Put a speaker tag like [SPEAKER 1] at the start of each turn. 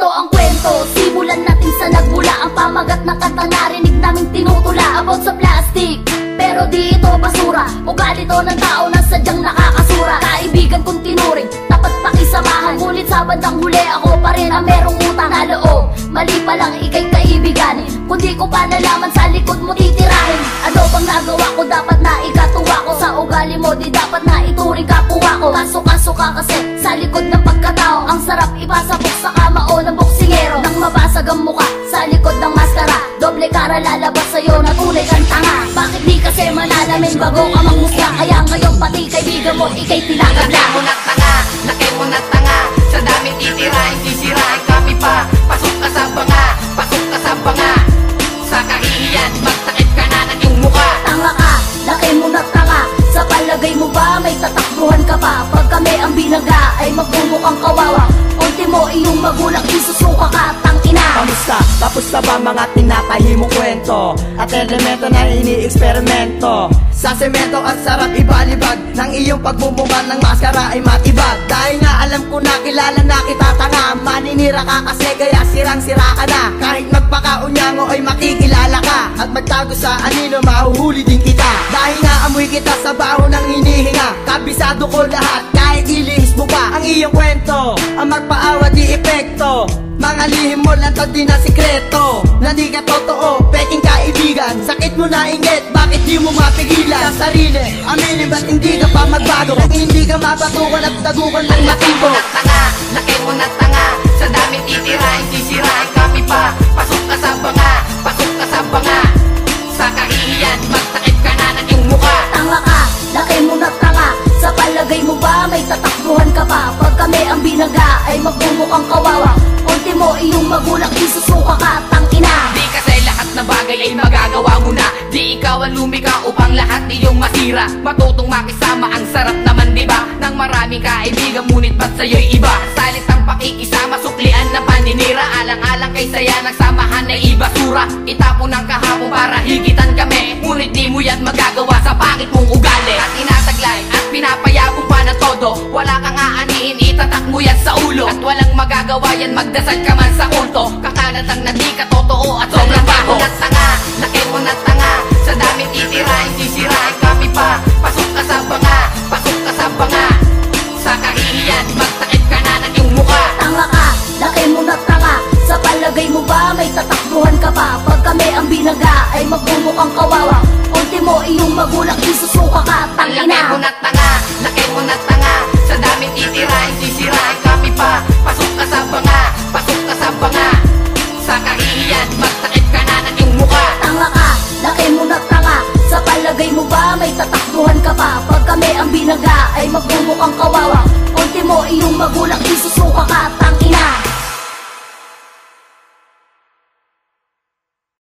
[SPEAKER 1] ang kwento, simulan natin sa nagmula. Ang pamagat ng kanta narinig naming tinutula about sa plastic, pero di ito basura. Ugali to ng tao na sadyang nakakasura. Kaibigan kong tinuring, tapat pakisamahan. Ngunit sa bandang huli ako pa rin ang merong utang na loob. Mali pa lang ikay kaibigan, kundi ko pa nalaman sa likod mo titirahin. Ano bang nagawa ko, dapat na ikatuwa ko. Sa ugali mo di dapat na ituring kapwa ko. Kaso ka kasi sa likod ng pagkatao. Ang sarap ipasabok sa kama o ng boksingero. Nang mabasag ang muka sa likod ng maskara, doble kara lalabas sa'yo na tunay kang tanga. Bakit di kasi manalamin bago ka mangmusga? Kaya ngayon pati kaibigan mo ikay tinakabla.
[SPEAKER 2] Laki mo na tanga, laki mo na tanga. Sa dami titirahin, sisirahin kami pa. Pasok ka sa banga, pasok ka sa banga. Sa kahihiyan, magtakip ka na ng iyong muka.
[SPEAKER 1] Tanga ka, laki mo na tanga. Sa palagay mo ba may tatakbuhan ka pa? Pag kami ang binaga ay magbumukhang kawawa. Ultimo iyong magulang isusuka ka, tangina.
[SPEAKER 3] Kamusta? Tapos na ba mga tinatahimong kwento at elemento na ini-eksperimento? Sa semento at sarap ibalibag ng iyong pagbubungan ng maskara ay matibag. Dahil nga alam ko na kilala na kita tanga. Maninira ka kasi kaya sirang-sira ka na. Kahit magpakaunyango ay makikilala ka. At magtago sa anino mahuhuli din kita. Dahil nga amoy kita sa baho ng hinihinga. Kabisado ko lahat kahit ilihis mo pa ang iyong kwento. Ang magpaawa di epekto. Mga lihim mo lang to di na sikreto. Na di ka totoo, peking kaibigan. Sakit mo na ingit, bakit di mo mapigilan? Sa sarili, aminin ba't hindi ka pa magbago? Nang hindi ka mabatukan at tagukan ng matibo.
[SPEAKER 2] Laki mo na tanga, sa daming titirahin, sisirahin kami pa. Pasok ka sa banga, pasok ka sa banga. Sa kahihiyan, magtakip ka na ng iyong muka.
[SPEAKER 1] Tanga ka, laki mo na tanga. Sa palagay mo ba may tatakbuhan ka pa? Pag kami ang binaga ay magbumukhang kawawa. Ultimo iyong magulang isusuka ka, tangina.
[SPEAKER 2] Di kasi lahat na bagay ay magagawa mo na. Di ikaw ang lumika upang lahat iyong masira. Matutong makisama, ang sarap naman diba? Nang maraming kaibigan, ngunit ba't sa'yo'y iba? Salit ang pakikisama, suklian na paninira. Alang-alang kay saya, nagsamahan ay ibasura. Itapon ng kahapon para higitan kami. Ngunit di mo yan magagawa sa pangit mong ugali. At inataglay at pinapayabong pa na todo. Wala kang aanihin, itatak mo yan sa ulo. At walang magagawa yan, magdasal ka man sa kulto. Kakalat ang nadi ka totoo at sobrang bago. Laki mo na tanga, sa daming titirahin, sisirahin kami pa. Pasok ka sa banga, pasok ka sa banga. Sa kahihiyan, magtakip ka na ng iyong muka.
[SPEAKER 1] Tanga ka, laki mo na tanga. Sa palagay mo ba may tatakbuhan ka pa? Pag kami ang binaga ay magbumukhang kawawa. Ultimo iyong magulang isusuka ka,
[SPEAKER 2] Laki
[SPEAKER 1] tangina.
[SPEAKER 2] mo na tanga, laki mo na tanga. Sa daming titirahin, sisirahin kami pa. Pasok ka sa banga, pasok ka sa banga. Sa kahihiyan, magtakip ka na ng iyong muka.
[SPEAKER 1] Tanga ka, laki mo na tanga. Sa palagay mo ba may tatakbuhan ka pa? Pag kami ang binaga ay magbumukhang kawawa. Ultimo iyong magulang isusuka ka, tangina.